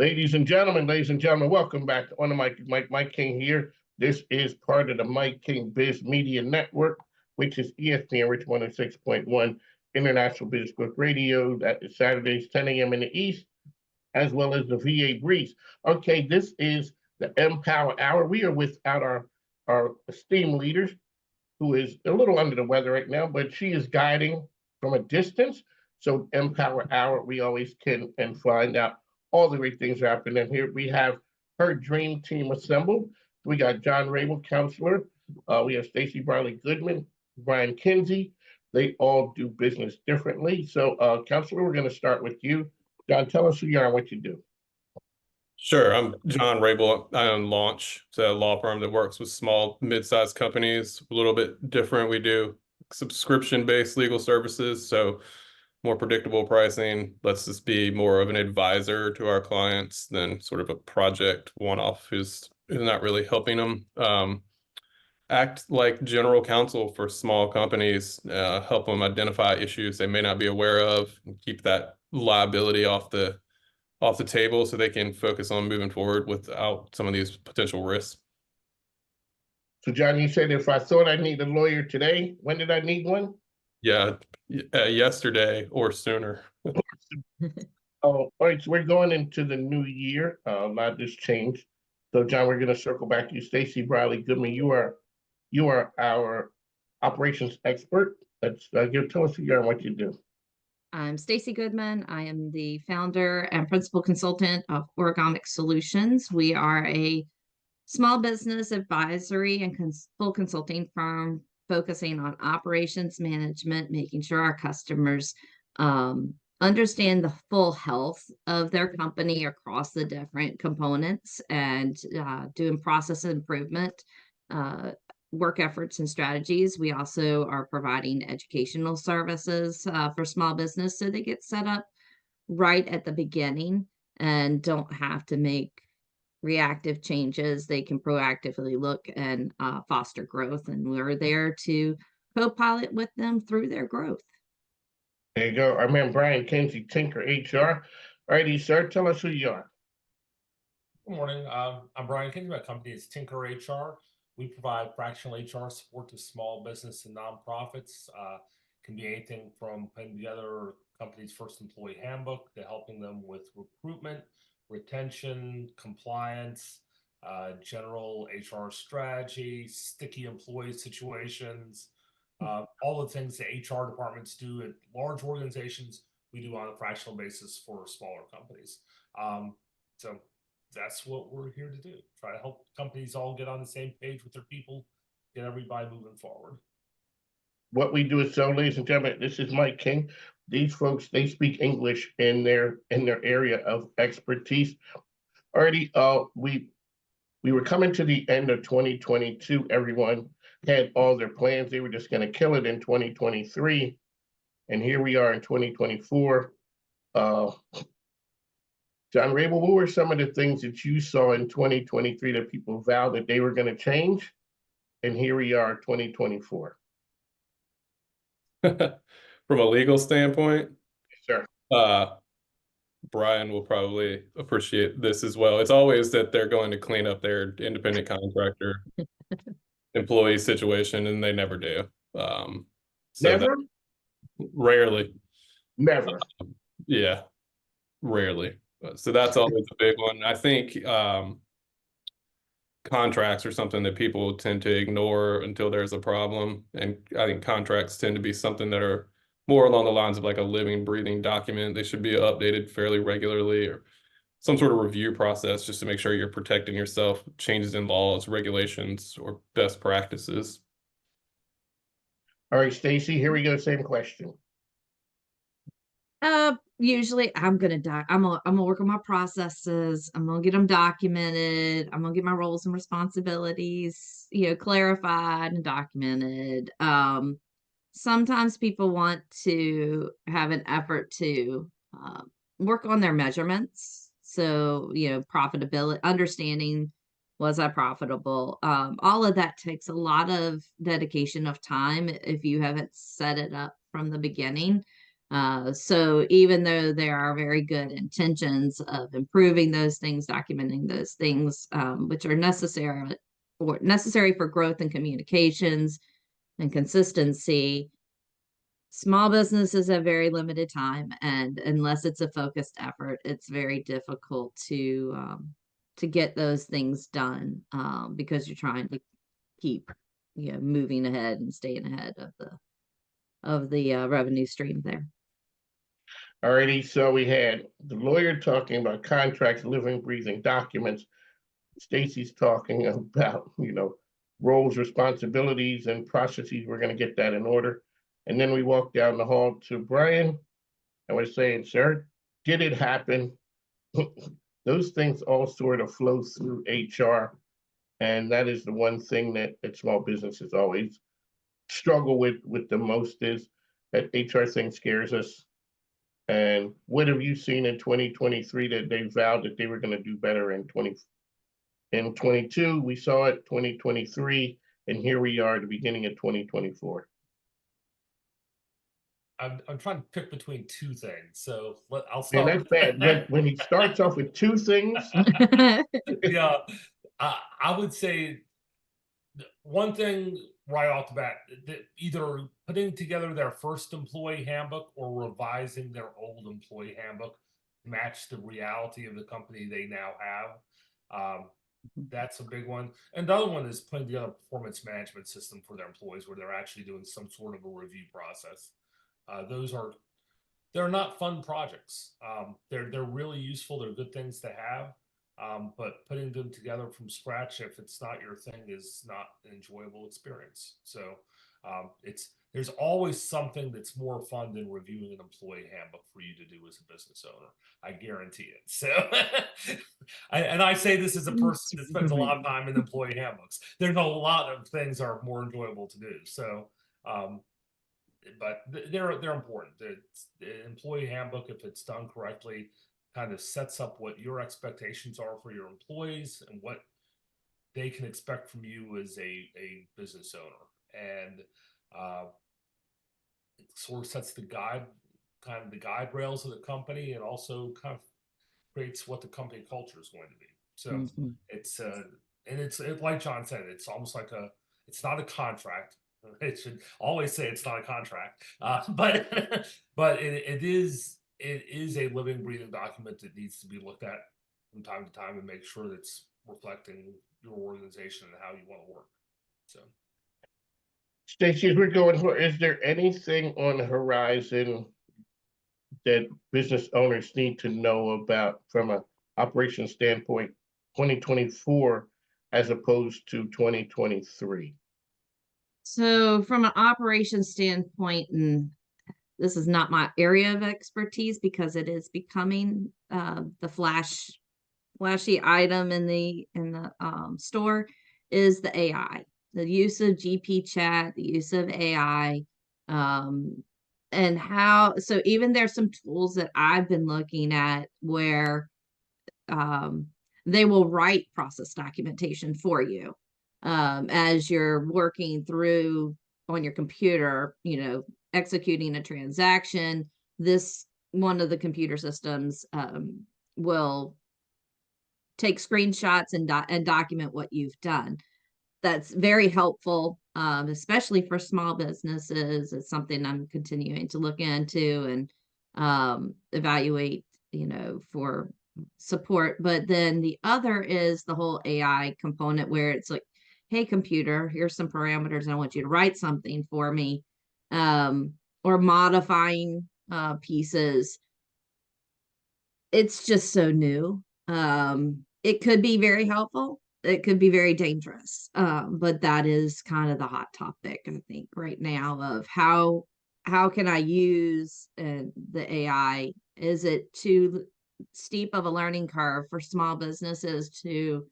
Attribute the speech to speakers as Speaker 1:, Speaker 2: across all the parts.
Speaker 1: Ladies and gentlemen, welcome back on the Mike King here. This is part of the Mike King Biz Media Network, which is ESPN Richmond 106.1 International Business Group Radio. That is Saturdays, 10 a.m. in the East, as well as the VA Breeze. Okay, this is the MPWR Hour. We are without our esteemed leaders, who is a little under the weather right now, but she is guiding from a distance. So MPWR Hour, we always can and find out all the great things happening. And here we have her dream team assembled. We got John Rabil, counselor. We have Stacie Briley Goodman, Brian Kinzie. They all do business differently. So, counselor, we're going to start with you. John, tell us who you are and what you do.
Speaker 2: Sure. I'm John Rabil. I own Launch. It's a law firm that works with small, mid-sized companies. A little bit different. We do subscription-based legal services, so more predictable pricing. Lets us be more of an advisor to our clients than sort of a project one-off who's not really helping them. Act like general counsel for small companies, help them identify issues they may not be aware of, and keep that liability off the table so they can focus on moving forward without some of these potential risks.
Speaker 1: So, John, you said if I thought I need a lawyer today, when did I need one?
Speaker 2: Yeah, yesterday or sooner.
Speaker 1: All right, so we're going into the new year. A lot has changed. So, John, we're going to circle back to you. Stacie Briley Goodman, you are our operations expert. Let's tell us who you are and what you do.
Speaker 3: I'm Stacie Goodman. I am the founder and principal consultant of Origamic Solutions. We are a small business advisory and full consulting firm focusing on operations management, making sure our customers understand the full health of their company across the different components, and doing process improvement, work efforts and strategies. We also are providing educational services for small business, so they get set up right at the beginning and don't have to make reactive changes. They can proactively look and foster growth, and we're there to co-pilot with them through their growth.
Speaker 1: There you go. Our man Brian Kinzie, Tinker HR. All righty, sir, tell us who you are.
Speaker 4: Good morning. I'm Brian Kinzie. My company is Tinker HR. We provide fractional HR support to small business and nonprofits. Can be anything from putting together company's first employee handbook to helping them with recruitment, retention, compliance, general HR strategy, sticky employee situations, all the things that HR departments do at large organizations, we do on a fractional basis for smaller companies. So that's what we're here to do. Try to help companies all get on the same page with their people, get everybody moving forward.
Speaker 1: What we do is, so, ladies and gentlemen, this is Mike King. These folks, they speak English in their area of expertise. Already, we were coming to the end of 2022. Everyone had all their plans. They were just going to kill it in 2023. And here we are in 2024. John Rabil, what were some of the things that you saw in 2023 that people vowed that they were going to change? And here we are, 2024.
Speaker 2: From a legal standpoint,
Speaker 1: sure.
Speaker 2: Brian will probably appreciate this as well. It's always that they're going to clean up their independent contractor employee situation, and they never do.
Speaker 1: Never?
Speaker 2: Rarely.
Speaker 1: Never.
Speaker 2: Yeah, rarely. So that's always a big one. I think contracts are something that people tend to ignore until there's a problem. And I think contracts tend to be something that are more along the lines of like a living, breathing document. They should be updated fairly regularly, or some sort of review process just to make sure you're protecting yourself, changes in laws, regulations, or best practices.
Speaker 1: All right, Stacie, here we go. Same question.
Speaker 3: Usually I'm gonna work on my processes. I'm gonna get them documented. I'm gonna get my roles and responsibilities, clarified and documented. Sometimes people want to have an effort to work on their measurements. So, profitability, understanding, was I profitable? All of that takes a lot of dedication of time if you haven't set it up from the beginning. So even though there are very good intentions of improving those things, documenting those things, which are necessary for growth and communications and consistency, small businesses have very limited time, and unless it's a focused effort, it's very difficult to get those things done, because you're trying to keep moving ahead and staying ahead of the revenue stream there.
Speaker 1: Alrighty, so we had the lawyer talking about contracts, living, breathing documents. Stacie's talking about, roles, responsibilities, and processes. We're going to get that in order. And then we walk down the hall to Brian, and we're saying, sir, did it happen? Those things all sort of flow through HR. And that is the one thing that small businesses always struggle with the most, is that HR thing scares us. And what have you seen in 2023 that they vowed that they were going to do better in 2022? We saw it 2023, and here we are at the beginning of 2024.
Speaker 4: I'm trying to pick between two things, so I'll
Speaker 1: And
Speaker 4: start.
Speaker 1: that's bad. When he starts off with two things,
Speaker 4: Yeah, I would say one thing right off the bat, either putting together their first employee handbook or revising their old employee handbook match the reality of the company they now have. That's a big one. And the other one is putting together a performance management system for their employees where they're actually doing some sort of a review process. They're not fun projects. They're really useful. They're good things to have. But putting them together from scratch, if it's not your thing, is not an enjoyable experience. So there's always something that's more fun than reviewing an employee handbook for you to do as a business owner. I guarantee it. So, and I say this as a person that spends a lot of time in employee handbooks. There's a lot of things that are more enjoyable to do. So, but they're important. The employee handbook, if it's done correctly, kind of sets up what your expectations are for your employees and what they can expect from you as a business owner. And it sort of sets the guide rails of the company, and also kind of creates what the company culture is going to be. So it's like John said, it's almost like it's not a contract. It should always say it's not a contract, but it is a living, breathing document that needs to be looked at from time to time and make sure that it's reflecting your organization and how you want to work. So,
Speaker 1: Stacie, as we're going for, is there anything on the horizon that business owners need to know about from an operations standpoint, 2024 as opposed to 2023?
Speaker 3: So from an operations standpoint, and this is not my area of expertise because it is becoming the flashy item in the store, is the AI, the use of GP chat, the use of AI, and how. So even there's some tools that I've been looking at where they will write process documentation for you as you're working through on your computer, executing a transaction. This one of the computer systems will take screenshots and document what you've done. That's very helpful, especially for small businesses. It's something I'm continuing to look into and evaluate, for support. But then the other is the whole AI component, where it's like, hey, computer, here's some parameters. I want you to write something for me, or modifying pieces. It's just so new. It could be very helpful. It could be very dangerous. But that is kind of the hot topic, I think, right now, of how can I use the AI? Is it too steep of a learning curve for small businesses to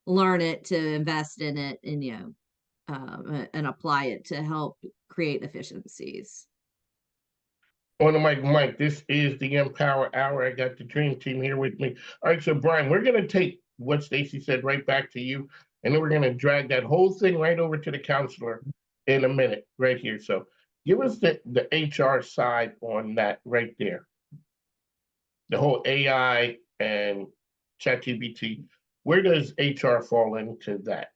Speaker 3: learn it, to invest in it, and and apply it to help create efficiencies?
Speaker 1: On the mic, Mike, this is the MPWR Hour. I got the dream team here with me. All right, so Brian, we're going to take what Stacie said right back to you, and then we're going to drag that whole thing right over to the counselor in a minute, right here. So Give us the HR side on that right there. The whole AI and ChatGPT. Where does HR fall into that?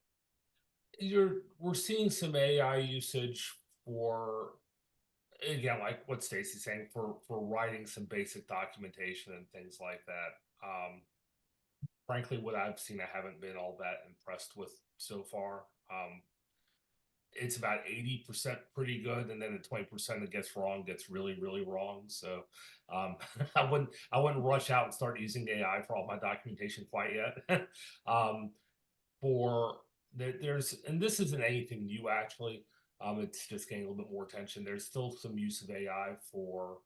Speaker 4: We're seeing some AI usage for, again, like what Stacie's saying, for writing some basic documentation and things like that. Frankly, what I've seen, I haven't been all that impressed with so far. It's about 80% pretty good, and then the 20% that gets wrong gets really, really wrong. So I wouldn't rush out and start using AI for all my documentation quite yet. And this isn't anything new actually. It's just getting a little bit more attention. There's still some use of AI for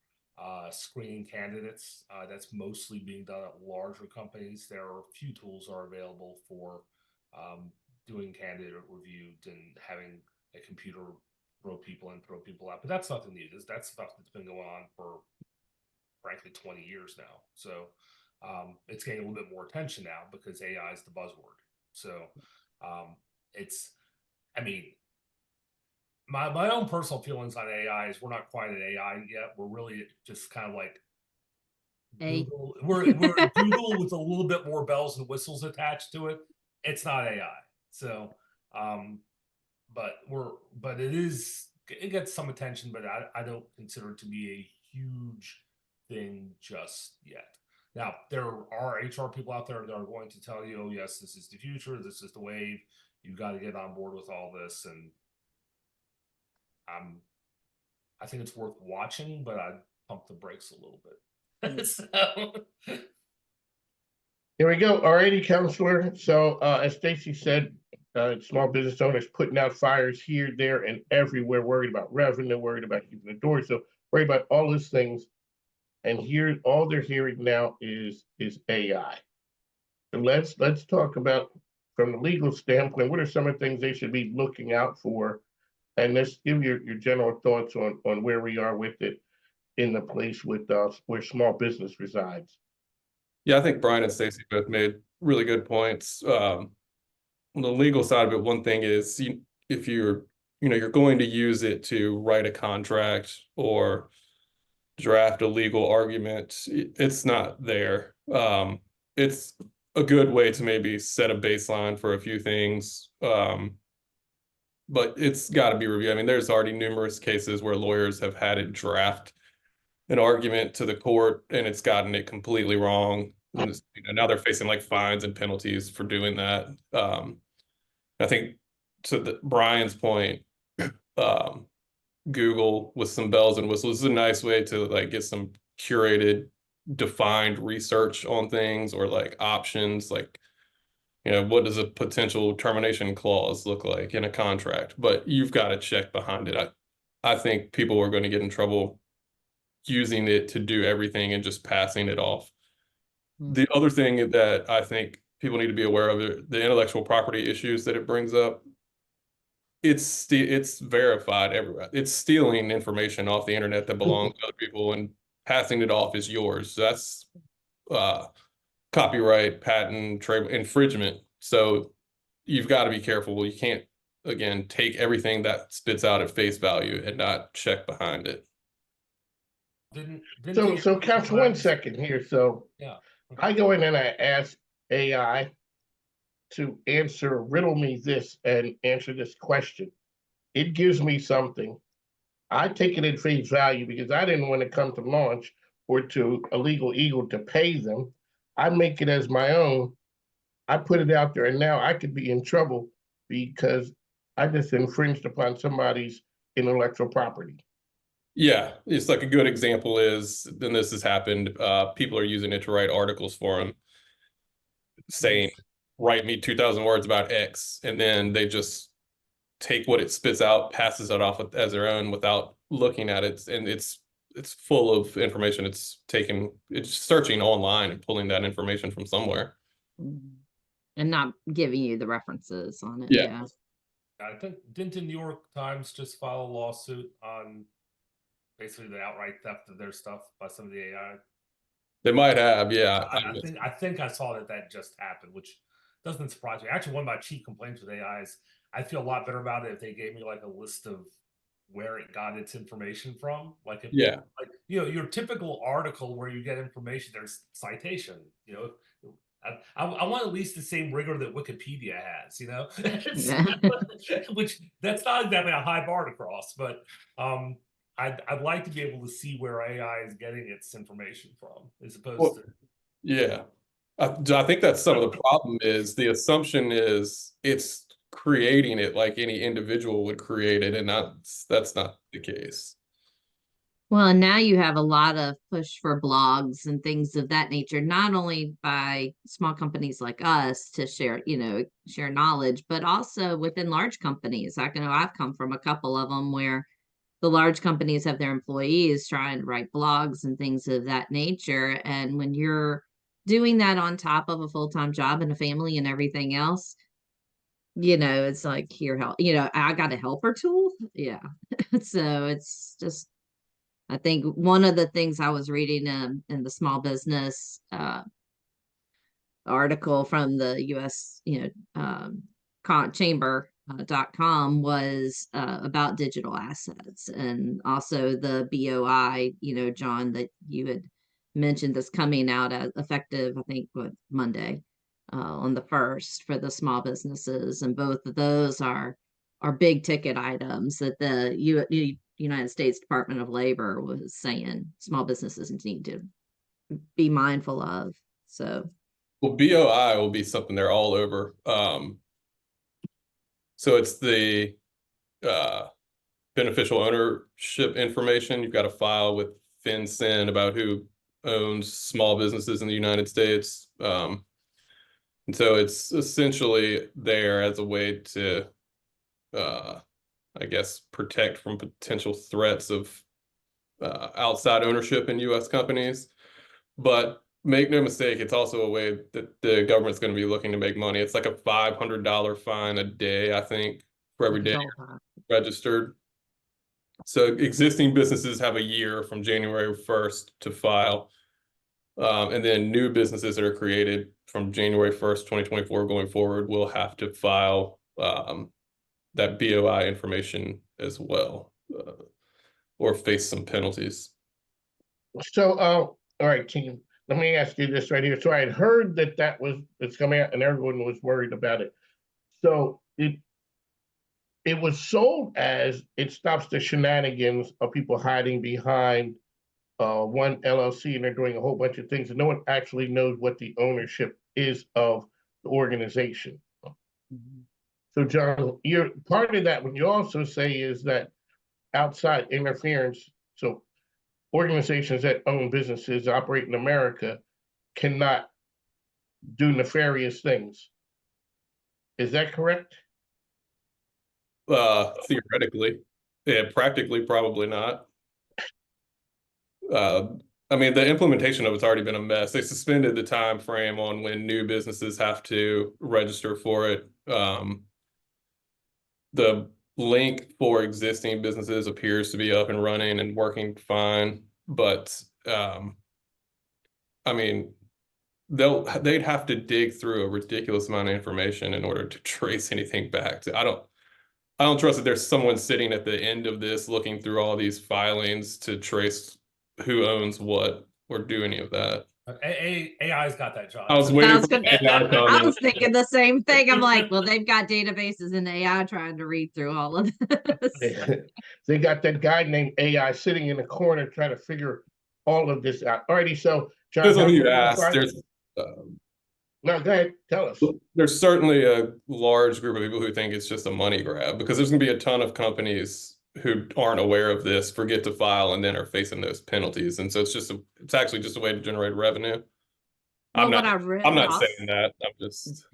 Speaker 4: screening candidates. That's mostly being done at larger companies. There are a few tools are available for doing candidate review and having a computer throw people in, throw people out. But that's nothing new. That's stuff that's been going on for, frankly, 20 years now. So it's getting a little bit more attention now because AI is the buzzword. So I mean, my own personal feelings on AI is we're not quite at AI yet. We're really just kind of like Google. We're Google with a little bit more bells and whistles attached to it. It's not AI. So, but it gets some attention, but I don't consider it to be a huge thing just yet. Now, there are HR people out there that are going to tell you, oh, yes, this is the future. This is the wave. You've got to get on board with all this. And I think it's worth watching, but I'd pump the brakes a little bit. So.
Speaker 1: Here we go. Alrighty, counselor. So as Stacie said, small business owners putting out fires here, there, and everywhere, worried about revenue, worried about keeping the doors, so worried about all these things. And here, all they're hearing now is AI. And let's talk about, from the legal standpoint, what are some of the things they should be looking out for? And let's give your general thoughts on where we are with it in the place with where small business resides.
Speaker 2: Yeah, I think Brian and Stacie both made really good points. On the legal side of it, one thing is if you're going to use it to write a contract or draft a legal argument, it's not there. It's a good way to maybe set a baseline for a few things, but it's got to be reviewed. I mean, there's already numerous cases where lawyers have had it draft an argument to the court and it's gotten it completely wrong. And now they're facing like fines and penalties for doing that. I think to Brian's point, Google with some bells and whistles is a nice way to like get some curated, defined research on things, or like options, like, what does a potential termination clause look like in a contract? But you've got to check behind it. I think people are going to get in trouble using it to do everything and just passing it off. The other thing that I think people need to be aware of are the intellectual property issues that it brings up. It's verified everywhere. It's stealing information off the internet that belongs to other people and passing it off as yours. So that's copyright, patent, trade infringement. So you've got to be careful. You can't, again, take everything that spits out at face value and not check behind it.
Speaker 1: So counsel, 1 second here. So
Speaker 4: yeah, okay.
Speaker 1: I go in and I ask AI to riddle me this and answer this question. It gives me something. I take it at face value because I didn't want to come to launch or to a legal eagle to pay them. I make it as my own. I put it out there, and now I could be in trouble because I just infringed upon somebody's intellectual property.
Speaker 2: Yeah, it's like a good example is, and this has happened, people are using it to write articles for them, saying, write me 2,000 words about X, and then they just take what it spits out, passes it off as their own without looking at it, and it's full of information. It's searching online and pulling that information from somewhere.
Speaker 3: And not giving you the references on it.
Speaker 2: Yeah.
Speaker 4: I think, didn't the New York Times just file a lawsuit on basically the outright theft of their stuff by some of the AI?
Speaker 2: They might have, yeah.
Speaker 4: I think I saw that just happened, which doesn't surprise me. Actually, one of my chief complaints with AI is I feel a lot better about it if they gave me like a list of where it got its information from. Like, if,
Speaker 2: Yeah.
Speaker 4: like, you know, your typical article where you get information, there's citation, you know. I want at least the same rigor that Wikipedia has, you know, which that's not exactly a high bar to cross, but I'd like to be able to see where AI is getting its information from, as opposed to.
Speaker 2: Yeah, I think that's some of the problem is the assumption is it's creating it like any individual would create it, and that's not the case.
Speaker 3: Well, and now you have a lot of push for blogs and things of that nature, not only by small companies like us to share, share knowledge, but also within large companies. I know I've come from a couple of them where the large companies have their employees trying to write blogs and things of that nature. And when you're doing that on top of a full-time job and a family and everything else, it's like, here, help, I got a helper tool. Yeah. So it's just, I think one of the things I was reading in the small business article from the U.S. chamber.com was about digital assets, and also the BOI, John, that you had mentioned, that's coming out as effective, I think, Monday on the 1st for the small businesses, and both of those are big ticket items that the United States Department of Labor was saying small businesses need to be mindful of. So,
Speaker 2: well, BOI will be something they're all over. So it's the beneficial ownership information. You've got to file with FinCEN about who owns small businesses in the United States. And so it's essentially there as a way to, I guess, protect from potential threats of outside ownership in U.S. companies. But make no mistake, it's also a way that the government's going to be looking to make money. It's like a $500 fine a day, I think, for every day registered. So existing businesses have a year from January 1st to file. And then new businesses that are created from January 1st, 2024 going forward will have to file that BOI information as well, or face some penalties.
Speaker 1: So, all right, team, let me ask you this right here. So I had heard that it's coming out and everyone was worried about it. So it was sold as it stops the shenanigans of people hiding behind one LLC, and they're doing a whole bunch of things, and no one actually knows what the ownership is of the organization. Mm-hmm. So, John, you're part of that. What you also say is that outside interference, so organizations that own businesses operate in America cannot do nefarious things. Is that correct?
Speaker 2: Theoretically, yeah, practically, probably not. I mean, the implementation of it's already been a mess. They suspended the time frame on when new businesses have to register for it. The link for existing businesses appears to be up and running and working fine, but I mean, they'd have to dig through a ridiculous amount of information in order to trace anything back to. I don't trust that there's someone sitting at the end of this looking through all these filings to trace who owns what or do any of that.
Speaker 4: AI's got that job.
Speaker 2: I was waiting for AI
Speaker 3: I was thinking the same thing. I'm like, well, they've got databases in AI trying to read through all of this.
Speaker 1: They got that guy named AI sitting in the corner trying to figure all of this out. Alrighty, so John,
Speaker 2: depends on who you ask.
Speaker 1: No, go ahead, tell us.
Speaker 2: There's certainly a large group of people who think it's just a money grab, because there's going to be a ton of companies who aren't aware of this, forget to file, and then are facing those penalties. And so it's actually just a way to generate revenue.
Speaker 3: Well,
Speaker 2: I'm not saying that. I'm just.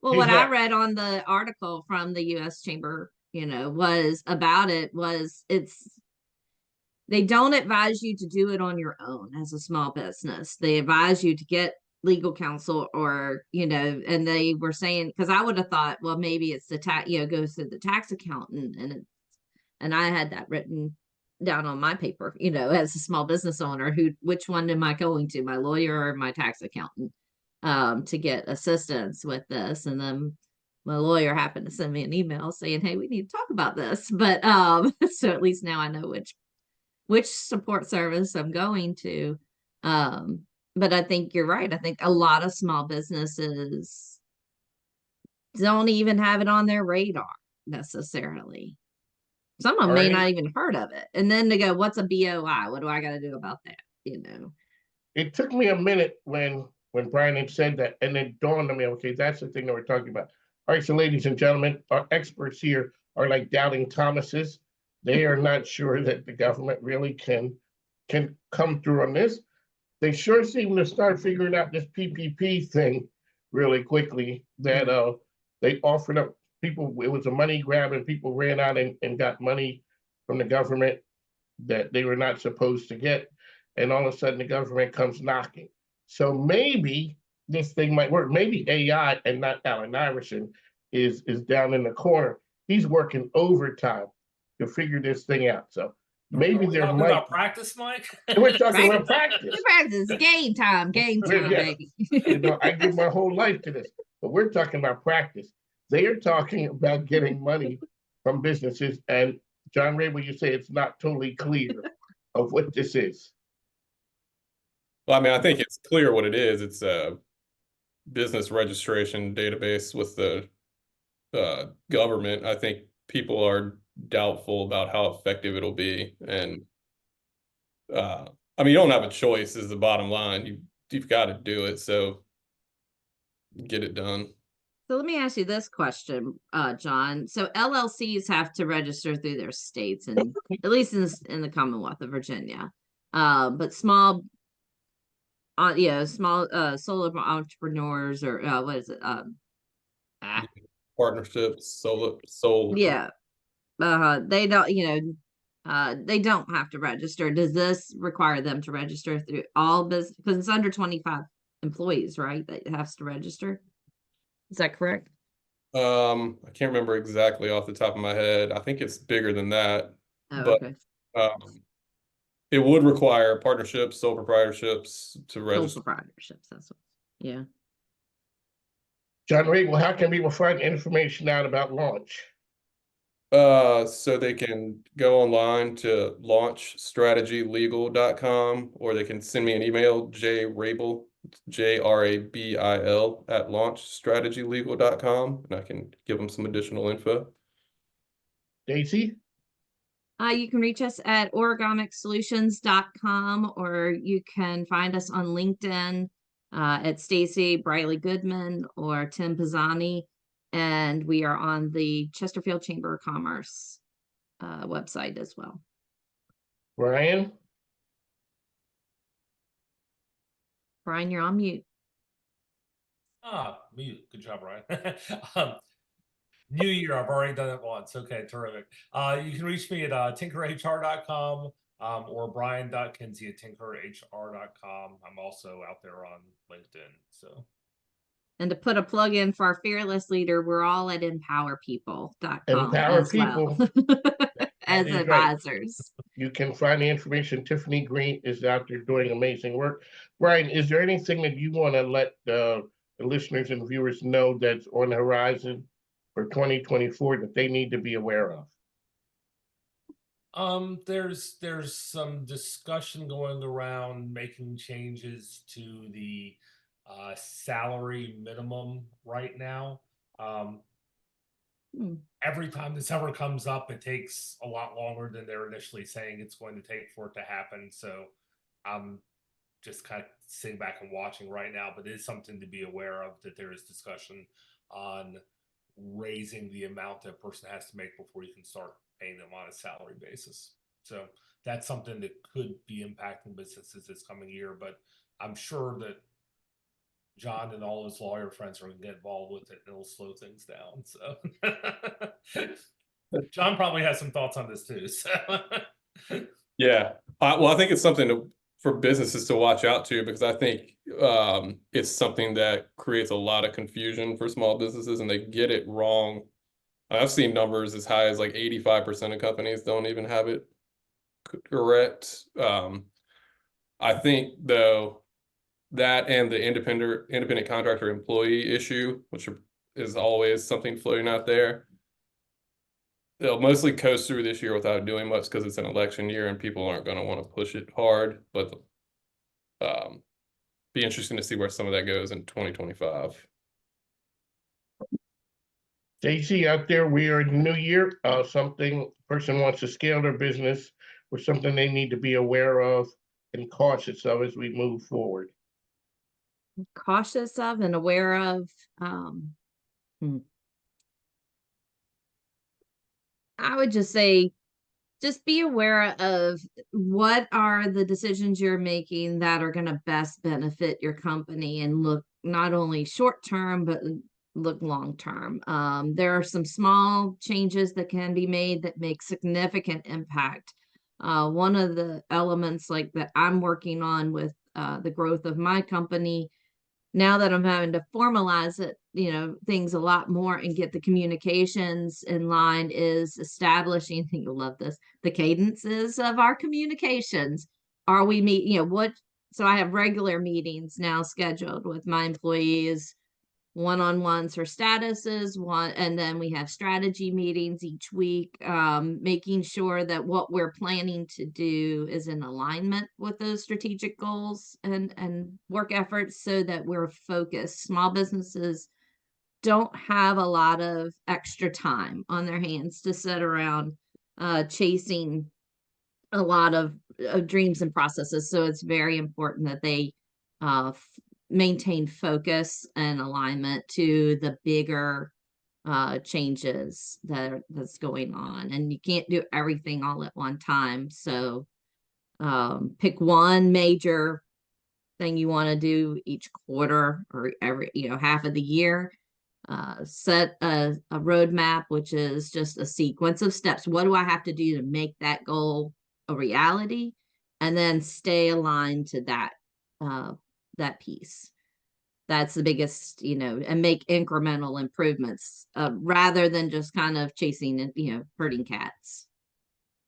Speaker 3: Well, what I read on the article from the U.S. Chamber, was about it was they don't advise you to do it on your own as a small business. They advise you to get legal counsel, or and they were saying, because I would have thought, well, maybe it's the tax, goes to the tax accountant, and I had that written down on my paper, as a small business owner, which one am I going to, my lawyer or my tax accountant, to get assistance with this? And then my lawyer happened to send me an email saying, hey, we need to talk about this. But so at least now I know which support service I'm going to. But I think you're right. I think a lot of small businesses don't even have it on their radar necessarily. Some of them may not even heard of it. And then they go, what's a BOI? What do I got to do about that? You know,
Speaker 1: it took me a minute when Brian had said that, and it dawned on me, okay, that's the thing that we're talking about. All right, so ladies and gentlemen, our experts here are like doubting Thomases. They are not sure that the government really can come through on this. They sure seem to start figuring out this PPP thing really quickly, that they offered up people, it was a money grab, and people ran out and got money from the government that they were not supposed to get. And all of a sudden the government comes knocking. So maybe this thing might work. Maybe AI and not Allen Iverson is down in the corner. He's working overtime to figure this thing out. So maybe there
Speaker 4: talking
Speaker 1: might.
Speaker 4: About practice, Mike.
Speaker 1: We're talking about practice.
Speaker 3: Practice, game time, baby.
Speaker 1: You know, I give my whole life to this, but we're talking about practice. They are talking about getting money from businesses, and John Rabil, you say it's not totally clear of what this is.
Speaker 2: Well, I mean, I think it's clear what it is. It's a business registration database with the government. I think people are doubtful about how effective it'll be. And I mean, you don't have a choice is the bottom line. You've got to do it. So get it done.
Speaker 3: So let me ask you this question, John. So LLCs have to register through their states, and at least in the Commonwealth of Virginia. But small solar entrepreneurs, or what is it?
Speaker 2: Partnerships, solar.
Speaker 3: Yeah. They don't, they don't have to register. Does this require them to register through all business? Because it's under 25 employees, right? That has to register. Is that correct?
Speaker 2: I can't remember exactly off the top of my head. I think it's bigger than that.
Speaker 3: Oh,
Speaker 2: but
Speaker 3: okay.
Speaker 2: It would require partnerships, sole proprietorships to register.
Speaker 3: Sole proprietorships, that's what. Yeah.
Speaker 1: John Rabil, how can people find information out about launch?
Speaker 2: So they can go online to launchstrategylegal.com, or they can send me an email, jrabil, JRABIL @launchstrategylegal.com, and I can give them some additional info.
Speaker 1: Stacie?
Speaker 3: You can reach us at origamicsolutions.com, or you can find us on LinkedIn at Stacie Briley Goodman or Tim Pisani. And we are on the Chesterfield Chamber of Commerce website as well.
Speaker 1: Brian?
Speaker 3: Brian, you're on mute.
Speaker 4: Mute. Good job, Brian. New year, I've already done it once. Okay, terrific. You can reach me at tinkerhr.com or brian.kinzie@tinkerhr.com. I'm also out there on LinkedIn. So.
Speaker 3: And to put a plug in for our fearless leader, we're all at empowerpeople.com
Speaker 1: Empower
Speaker 3: as
Speaker 1: People.
Speaker 3: well as advisors.
Speaker 1: Right. You can find the information. Tiffany Green is out there doing amazing work. Brian, is there anything that you want to let the listeners and viewers know that's on the horizon for 2024 that they need to be aware of?
Speaker 4: There's some discussion going around making changes to the salary minimum right now. Every time this ever comes up, it takes a lot longer than they're initially saying it's going to take for it to happen. So I'm just kind of sitting back and watching right now, but it is something to be aware of, that there is discussion on raising the amount that a person has to make before you can start paying them on a salary basis. So that's something that could be impacting businesses this coming year, but I'm sure that John and all his lawyer friends are going to get involved with it, and it'll slow things down. So John probably has some thoughts on this too. So
Speaker 2: yeah, well, I think it's something for businesses to watch out to, because I think it's something that creates a lot of confusion for small businesses, and they get it wrong. I've seen numbers as high as like 85% of companies don't even have it correct. I think though, that and the independent contractor employee issue, which are is always something floating out there. They'll mostly coast through this year without doing much because it's an election year and people aren't going to want to push it hard. But be interesting to see where some of that goes in 2025.
Speaker 1: Stacie, out there, we are in the new year. Something person wants to scale their business or something they need to be aware of and cautious of as we move forward.
Speaker 3: Cautious of and aware of. I would just say, just be aware of what are the decisions you're making that are going to best benefit your company and look not only short term, but look long term. There are some small changes that can be made that make significant impact. One of the elements like that I'm working on with the growth of my company, now that I'm having to formalize it, things a lot more and get the communications in line, is establishing, you'll love this, the cadences of our communications. Are we so I have regular meetings now scheduled with my employees, one-on-ones for statuses, and then we have strategy meetings each week, making sure that what we're planning to do is in alignment with those strategic goals and work efforts so that we're focused. Small businesses don't have a lot of extra time on their hands to sit around chasing a lot of dreams and processes. So it's very important that they maintain focus and alignment to the bigger changes that's going on. And you can't do everything all at one time. So pick one major thing you want to do each quarter or every half of the year. Set a roadmap, which is just a sequence of steps. What do I have to do to make that goal a reality? And then stay aligned to that piece. That's the biggest, and make incremental improvements rather than just kind of chasing and, herding cats.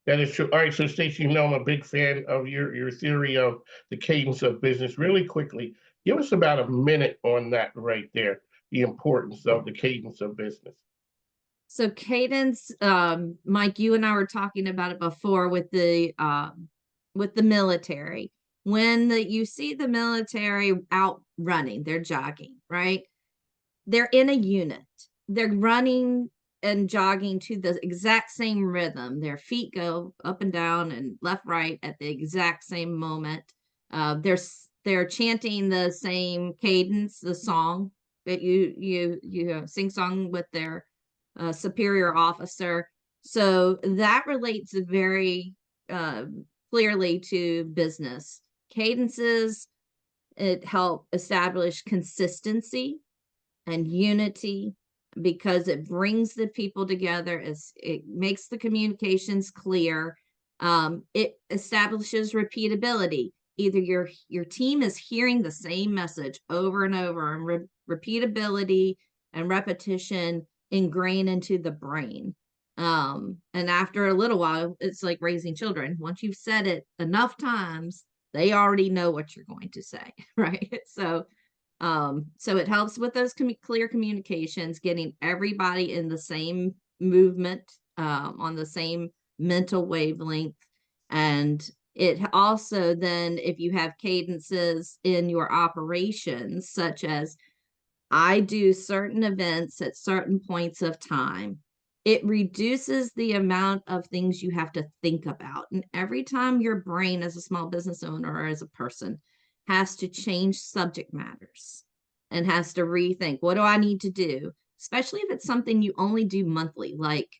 Speaker 1: That is true. All right, so Stacie, I'm a big fan of your theory of the cadence of business. Really quickly, give us about a minute on that right there, the importance of the cadence of business.
Speaker 3: So cadence, Mike, you and I were talking about it before with the military. When you see the military out running, they're jogging, right? They're in a unit. They're running and jogging to the exact same rhythm. Their feet go up and down and left, right at the exact same moment. They're chanting the same cadence, the song that you sing song with their superior officer. So that relates very clearly to business. Cadences, it help establish consistency and unity because it brings the people together. It makes the communications clear. It establishes repeatability. Either your team is hearing the same message over and over, and repeatability and repetition ingrain into the brain. And after a little while, it's like raising children. Once you've said it enough times, they already know what you're going to say, right? So it helps with those clear communications, getting everybody in the same movement, on the same mental wavelength. And it also then, if you have cadences in your operations, such as I do certain events at certain points of time, it reduces the amount of things you have to think about. And every time your brain as a small business owner or as a person has to change subject matters and has to rethink, what do I need to do? Especially if it's something you only do monthly, like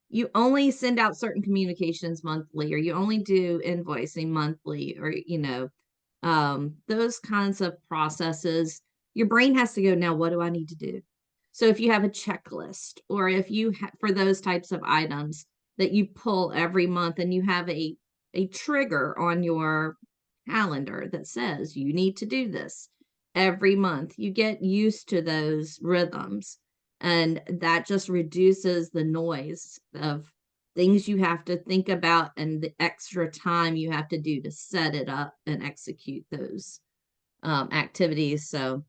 Speaker 3: you only send out certain communications monthly, or you only do invoicing monthly, or, those kinds of processes, your brain has to go, now, what do I need to do? So if you have a checklist, or if you for those types of items that you pull every month, and you have a trigger on your calendar that says you need to do this every month, you get used to those rhythms, and that just reduces the noise of things you have to think about and the extra time you have to do to set it up and execute those activities. So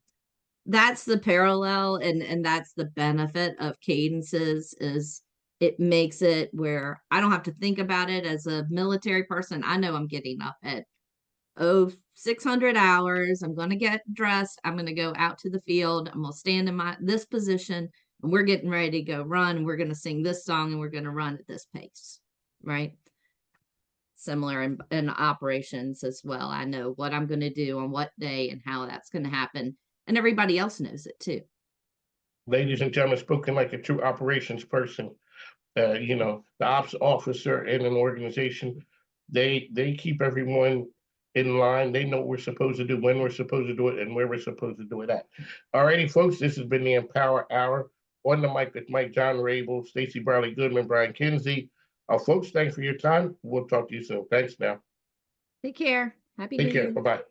Speaker 3: that's the parallel, and that's the benefit of cadences, is it makes it where I don't have to think about it. As a military person, I know I'm getting up at 600 hours. I'm going to get dressed. I'm going to go out to the field. I'm going to stand in this position, and we're getting ready to go run. We're going to sing this song, and we're going to run at this pace, right? Similar in operations as well. I know what I'm going to do on what day and how that's going to happen, and everybody else knows it too.
Speaker 1: Ladies and gentlemen, spoken like a true operations person. You know, the ops officer in an organization, they keep everyone in line. They know what we're supposed to do, when we're supposed to do it, and where we're supposed to do it at. All righty, folks, this has been the Empower Hour. On the mic with Mike, John Rabil, Stacie Briley Goodman, Brian Kinzie. Folks, thanks for your time. We'll talk to you soon. Thanks now.
Speaker 3: Take care. Happy
Speaker 1: Take
Speaker 3: New
Speaker 1: care.
Speaker 3: Year.
Speaker 1: Bye-bye.